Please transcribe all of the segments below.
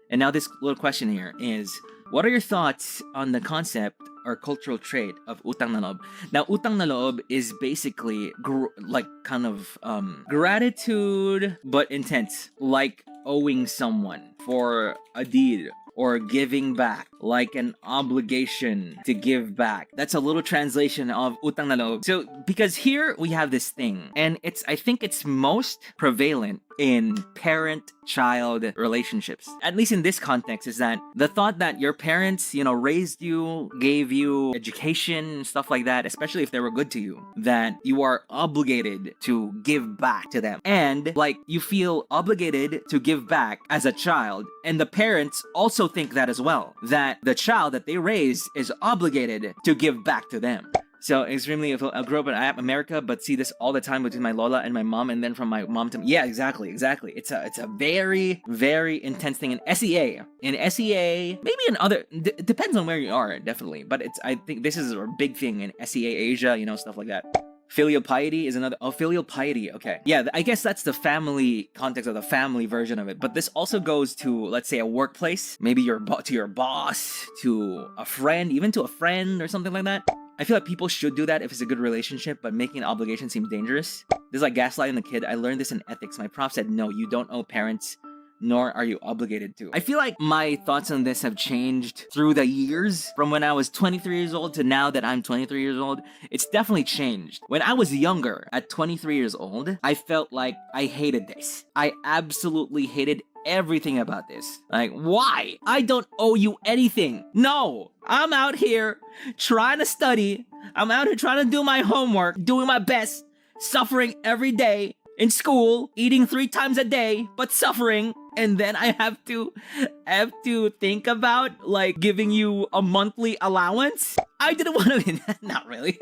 And now this little question here is, what are your thoughts on the concept or cultural trait of utang na loob? Now, utang na loob is basically gratitude but intense, like owing someone for a deed or giving back, like an obligation to give back. That's a little translation of utang na loob. So, because here we have this thing, and I think it's most prevalent in parent-child relationships. At least in this context, is that the thought that your parents, raised you, gave you education, stuff like that, especially if they were good to you, that you are obligated to give back to them. And, you feel obligated to give back as a child, and the parents also think that as well, that the child that they raise is obligated to give back to them. So extremely, I grew up in America, but see this all the time between my Lola and my mom, and then from my mom to yeah, exactly. It's a very, very intense thing in SEA. In SEA, maybe in other, it depends on where you are, definitely. But I think this is a big thing in SEA Asia, stuff like that. Filial piety is another. Oh, filial piety. Okay. Yeah, I guess that's the family context of the family version of it. But this also goes to, let's say, a workplace. Maybe to your boss, to a friend, even to a friend or something like that. I feel like people should do that if it's a good relationship, but making an obligation seems dangerous. This is like gaslighting the kid. I learned this in ethics. My prof said, no, you don't owe parents, nor are you obligated to. I feel like my thoughts on this have changed through the years, from when I was 23 years old to now that I'm 23 years old. It's definitely changed. When I was younger, at 23 years old, I felt like I hated this. I absolutely hated everything about this. Like, why? I don't owe you anything. No, I'm out here trying to study. I'm out here trying to do my homework, doing my best, suffering every day in school, eating 3 times a day, but suffering. And then I have to think about giving you a monthly allowance. I didn't want to be, not really.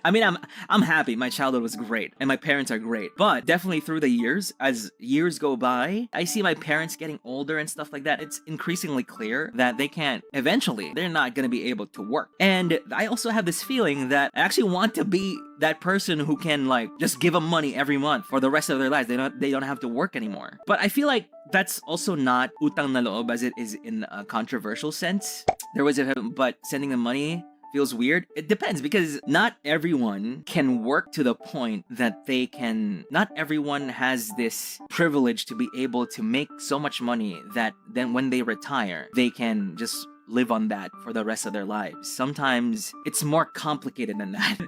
I mean, I'm happy. My childhood was great, and my parents are great. But definitely through the years, as years go by, I see my parents getting older and stuff like that. It's increasingly clear that they're not going to be able to work. And I also have this feeling that I actually want to be that person who can just give them money every month for the rest of their lives. They don't have to work anymore. But I feel like that's also not utang na loob as it is in a controversial sense. But sending them money feels weird. It depends, because not everyone can work to the point that not everyone has this privilege to be able to make so much money that then when they retire, they can just live on that for the rest of their lives. Sometimes it's more complicated than that.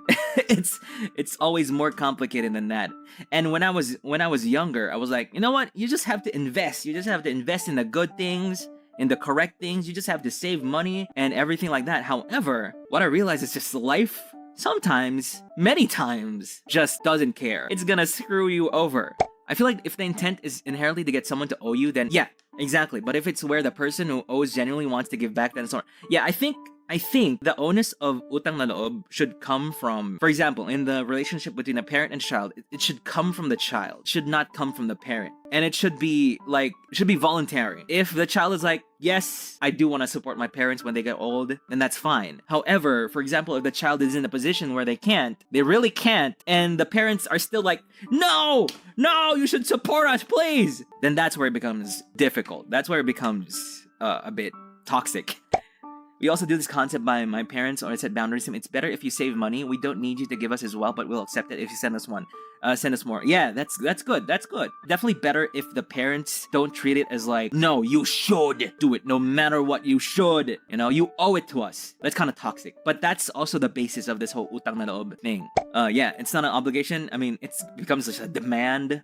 it's always more complicated than that. And when I was younger, I was like, you know what? You just have to invest. You just have to invest in the good things, in the correct things. You just have to save money and everything like that. However, what I realized is just life sometimes, many times, just doesn't care. It's gonna screw you over. I feel like if the intent is inherently to get someone to owe you, then yeah, exactly. But if it's where the person who owes genuinely wants to give back, then it's not. Yeah, I think the onus of utang na loob should come from, for example, in the relationship between a parent and child, it should come from the child. It should not come from the parent. And it should be voluntary. If the child is like, yes, I do want to support my parents when they get old, then that's fine. However, for example, if the child is in a position where they really can't, and the parents are still like, no, you should support us, please, then that's where it becomes difficult. That's where it becomes a bit toxic. We also do this concept by my parents, or I set boundaries. It's better if you save money. We don't need you to give us as well, but we'll accept it if you send us more. Yeah, that's good. That's good. Definitely better if the parents don't treat it as no, you should do it. No matter what, you should. You owe it to us. That's kind of toxic. But that's also the basis of this whole utang na loob thing. Yeah, it's not an obligation. I mean, it becomes a demand.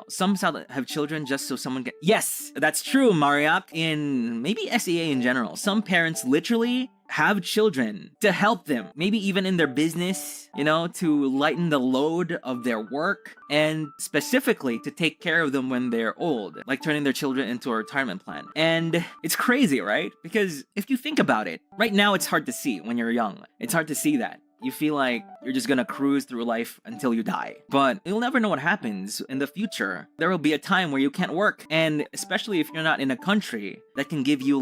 Some have children just so someone can. Yes, that's true, Mariak. In maybe SEA in general, some parents literally have children to help them, maybe even in their business, to lighten the load of their work, and specifically to take care of them when they're old, like turning their children into a retirement plan. And it's crazy, right? Because if you think about it, right now it's hard to see when you're young. It's hard to see that. You feel like you're just gonna cruise through life until you die. But you'll never know what happens in the future. There will be a time where you can't work. And especially if you're not in a country that can give you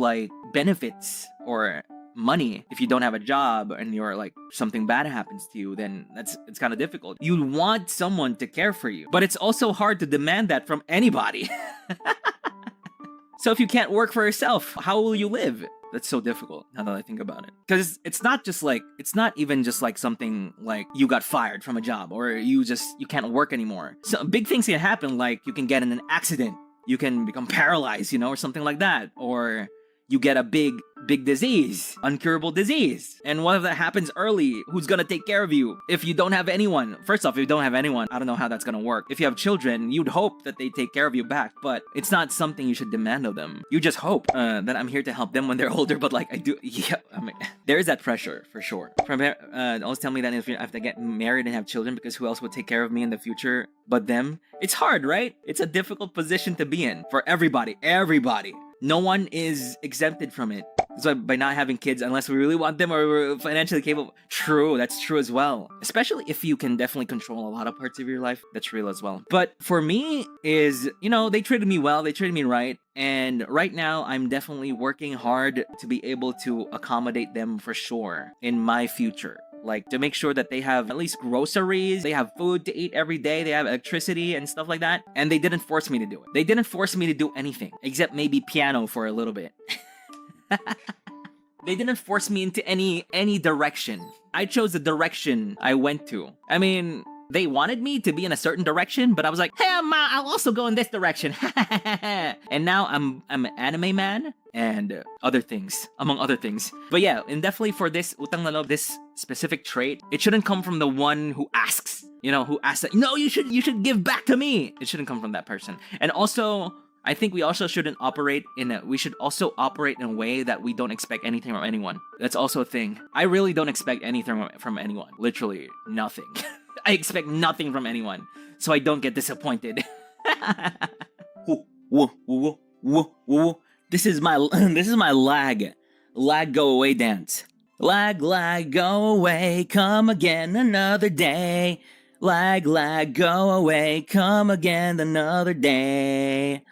benefits or money, if you don't have a job and you're something bad happens to you, then it's kind of difficult. You want someone to care for you, but it's also hard to demand that from anybody. So if you can't work for yourself, how will you live? That's so difficult now that I think about it. Because it's not even just like something like you got fired from a job or you can't work anymore. So big things can happen, like you can get in an accident, you can become paralyzed, or something like that. Or you get a big disease, uncurable disease. And what if that happens early? Who's gonna take care of you? If you don't have anyone, first off, if you don't have anyone, I don't know how that's gonna work. If you have children, you'd hope that they take care of you back, but it's not something you should demand of them. You just hope that I'm here to help them when they're older, but like there is that pressure for sure. Always tell me that if I have to get married and have children, because who else would take care of me in the future but them? It's hard, right? It's a difficult position to be in for everybody. No one is exempted from it. So by not having kids, unless we really want them or we're financially capable. True, that's true as well. Especially if you can definitely control a lot of parts of your life. That's real as well. But for me is, they treated me well, they treated me right. And right now, I'm definitely working hard to be able to accommodate them for sure in my future. Like, to make sure that they have at least groceries, they have food to eat every day, they have electricity and stuff like that. And they didn't force me to do it. They didn't force me to do anything, except maybe piano for a little bit. They didn't force me into any direction. I chose the direction I went to. I mean, they wanted me to be in a certain direction, but I was like, hey, Ma, I'll also go in this direction. And now I'm an anime man and other things, among other things. But yeah, and definitely for this utang na loob, this specific trait, it shouldn't come from the one who asks. Who asks that, no, you should give back to me. It shouldn't come from that person. And also, I think we also shouldn't operate we should also operate in a way that we don't expect anything from anyone. That's also a thing. I really don't expect anything from anyone. Literally nothing. I expect nothing from anyone, so I don't get disappointed. This is my lag go away dance. Lag go away, come again another day. Lag go away, come again another day.